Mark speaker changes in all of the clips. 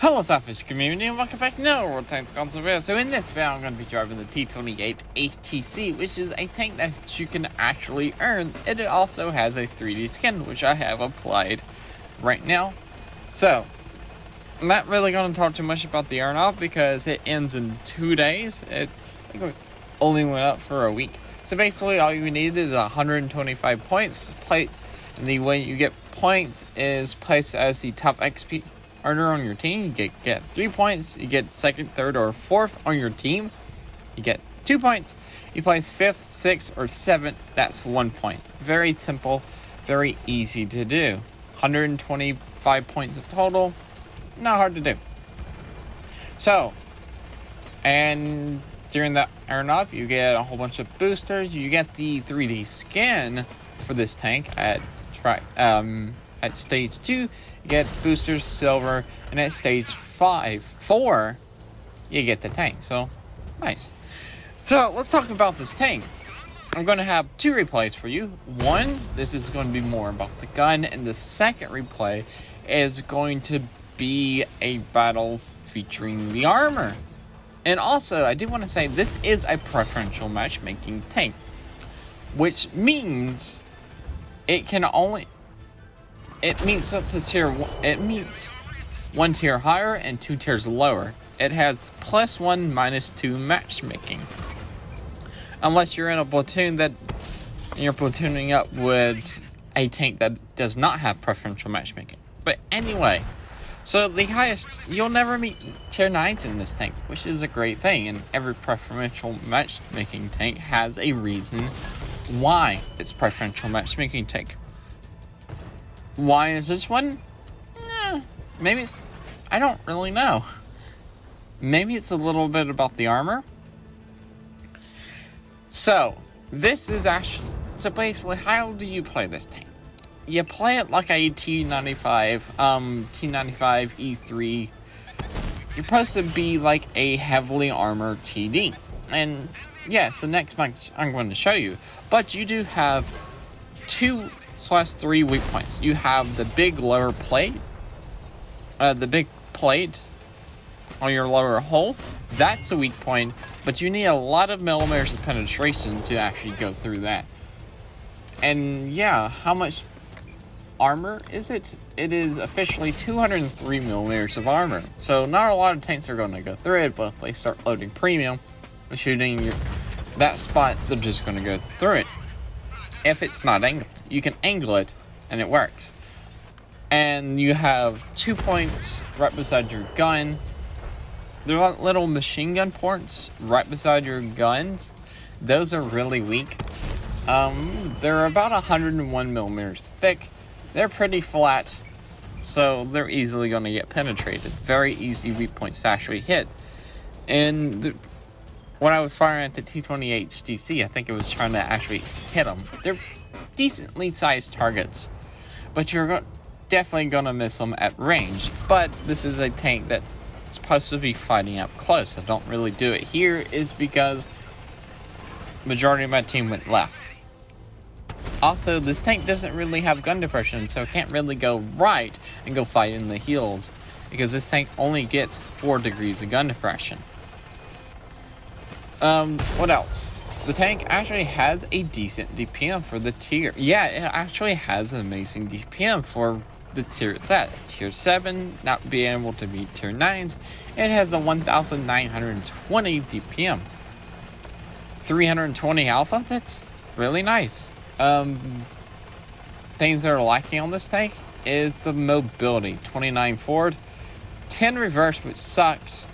Speaker 1: Hello SLAPAFISH community and welcome back to another T28 Concept. So in this video I'm going to be driving the T28 HTC, which is a tank that you can actually earn, and it also has a 3D skin, which I have applied right now. So I'm not really going to talk too much about the earn off because it ends in 2 days. I think it only went up for a week. So basically all you need is 125 points. The way you get points is placed as the top XP earner on your team. You get 3 points. You get second, third, or fourth on your team. You get 2 points. You place 5th, 6th, or 7th. That's 1 point. Very simple, very easy to do. 125 points of total. Not hard to do. So, and during that earn up, you get a whole bunch of boosters. You get the 3D skin for this tank at stage 2, you get boosters, silver, and at stage 4, you get the tank. So, nice. So, let's talk about this tank. I'm going to have 2 replays for you. One, this is going to be more about the gun, and the second replay is going to be a battle featuring the armor. And also, I do want to say, this is a preferential matchmaking tank, which means it meets up to tier 1. It meets 1 tier higher and 2 tiers lower. It has +1, -2 matchmaking. Unless you're in a platoon that you're platooning up with a tank that does not have preferential matchmaking. But anyway, so the highest, you'll never meet tier 9s in this tank, which is a great thing. And every preferential matchmaking tank has a reason why it's preferential matchmaking tank. Why is this one? Maybe it's, I don't really know. Maybe it's a little bit about the armor. So, this is actually, so basically, how do you play this tank? You play it like a T95 E3. You're supposed to be like a heavily armored TD. And yes, the next match I'm going to show you. But you do have 2/3 weak points. You have the big lower plate, the big plate on your lower hull. That's a weak point, but you need a lot of millimeters of penetration to actually go through that. And yeah, how much armor is it? It is officially 203 millimeters of armor. So not a lot of tanks are going to go through it, but if they start loading premium and shooting that spot, they're just going to go through it. If it's not angled, you can angle it and it works. And you have 2 points right beside your gun. There are little machine gun ports right beside your guns. Those are really weak. They're about 101 millimeters thick. They're pretty flat, so they're easily going to get penetrated. Very easy weak points to actually hit. And when I was firing at the T28 HTC, I think it was trying to actually hit them. They're decently sized targets, but you're definitely going to miss them at range. But this is a tank that's supposed to be fighting up close. I don't really do it here is because majority of my team went left. Also, this tank doesn't really have gun depression, so it can't really go right and go fight in the heels, because this tank only gets 4 degrees of gun depression. What else? The tank actually has a decent DPM for the tier. Yeah, it actually has an amazing DPM for the tier that. Tier 7, not being able to beat tier 9s. It has a 1920 DPM. 320 alpha, that's really nice. Things that are lacking on this tank is the mobility. 29 forward, 10 reverse, which sucks.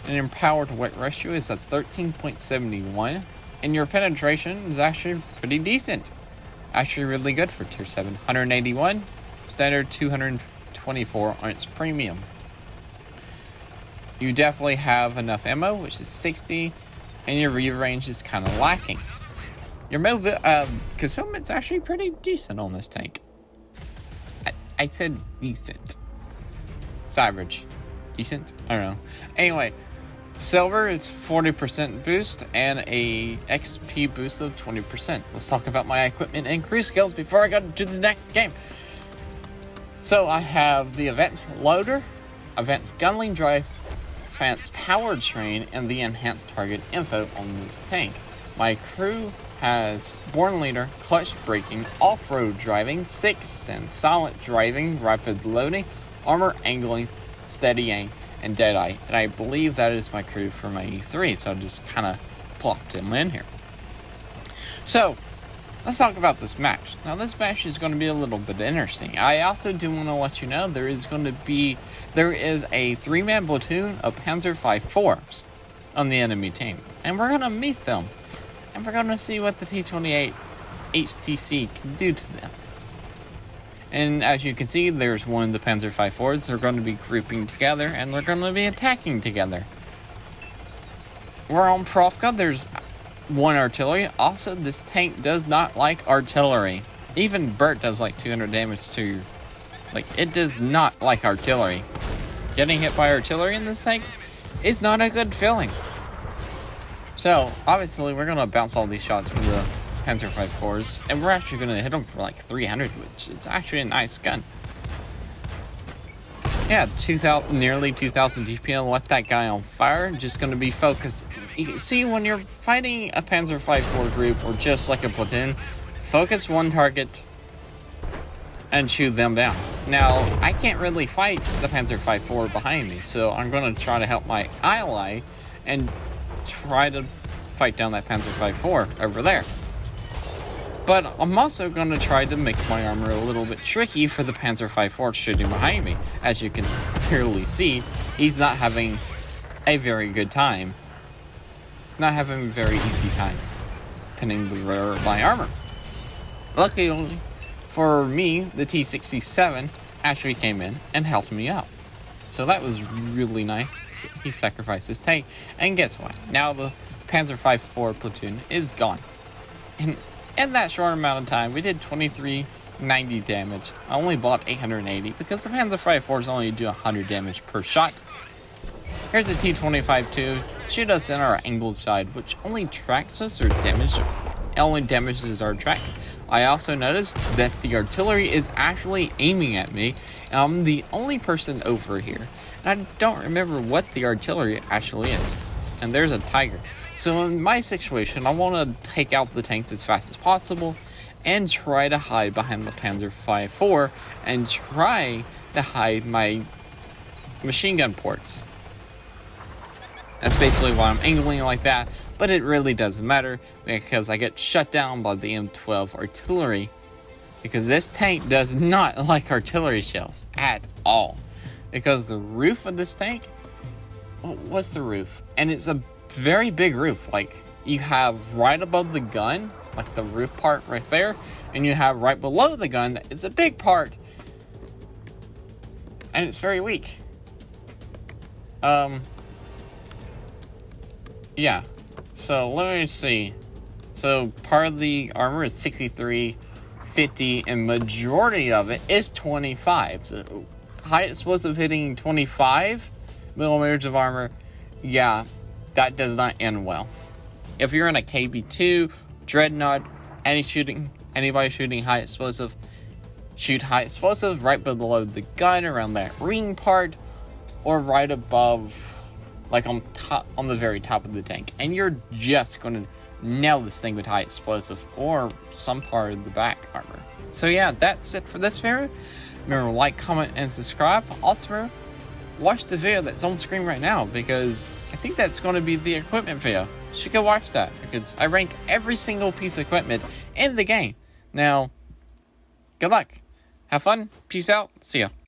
Speaker 1: And your power to weight ratio is a 13.71, and your penetration is actually pretty decent. Actually really good for tier 7. 181, standard 224 on its premium. You definitely have enough ammo, which is 60, and your rear range is kind of lacking. Your concealment's actually pretty decent on this tank. I said decent. It's average. Decent? I don't know. Anyway, silver is 40% boost and a XP boost of 20%. Let's talk about my equipment and crew skills before I go to the next game. So I have the events loader, advanced gunling drive, advanced powertrain, and the enhanced target info on this tank. My crew has born leader, clutch braking, off-road driving, 6 and silent driving, rapid loading, armor angling, steady aim, and deadeye. And I believe that is my crew for my E3, so I just kind of plopped him in here. So, let's talk about this match. Now, this match is going to be a little bit interesting. I also do want to let you know there is a 3-man platoon of Panzer V4s on the enemy team. And we're going to meet them. And we're going to see what the T28 HTC can do to them. And as you can see, there's one of the Panzer V4s. They're going to be grouping together, and they're going to be attacking together. We're on Profka. There's one artillery. Also, this tank does not like artillery. Even Bert does like 200 damage to your... Like, it does not like artillery. Getting hit by artillery in this tank is not a good feeling. So, obviously, we're going to bounce all these shots from the Panzer V4s, and we're actually going to hit them for like 300, which is actually a nice gun. Yeah, nearly 2,000 DPM, let that guy on fire. Just going to be focused. You see, when you're fighting a Panzer V4 group, or just like a platoon, focus one target and shoot them down. Now, I can't really fight the Panzer V4 behind me, so I'm going to try to help my ally and try to fight down that Panzer V4 over there. But I'm also going to try to make my armor a little bit tricky for the Panzer V4 shooting behind me. As you can clearly see, he's not having a very good time. He's not having a very easy time pinning the rear of my armor. Luckily for me, the T67 actually came in and helped me out. So that was really nice. He sacrificed his tank, and guess what? Now the Panzer V4 platoon is gone. And in that short amount of time, we did 2390 damage. I only bought 880 because the Panzer V4s only do 100 damage per shot. Here's the T25 too. Shoot us in our angled side, which only tracks us or only damages our track. I also noticed that the artillery is actually aiming at me. I'm the only person over here, and I don't remember what the artillery actually is. And there's a Tiger. So in my situation, I want to take out the tanks as fast as possible and try to hide behind the Panzer V4 and try to hide my machine gun ports. That's basically why I'm angling like that, but it really doesn't matter because I get shut down by the M12 artillery, because this tank does not like artillery shells at all. Because the roof of this tank, what's the roof? And it's a very big roof. Like, you have right above the gun, like the roof part right there, and you have right below the gun that is a big part, and it's very weak. Yeah, so let me see. So part of the armor is 63, 50, and majority of it is 25. So high explosive hitting 25 millimeters of armor, yeah, that does not end well. If you're in a KB2, Dreadnought, anybody shooting high explosive, shoot high explosive right below the gun around that ring part, or right above, like on the very top of the tank, and you're just going to nail this thing with high explosive or some part of the back armor. So yeah, that's it for this video. Remember to like, comment, and subscribe. Also, watch the video that's on screen right now, because I think that's going to be the equipment video. You should go watch that, because I ranked every single piece of equipment in the game. Now, good luck. Have fun. Peace out. See ya.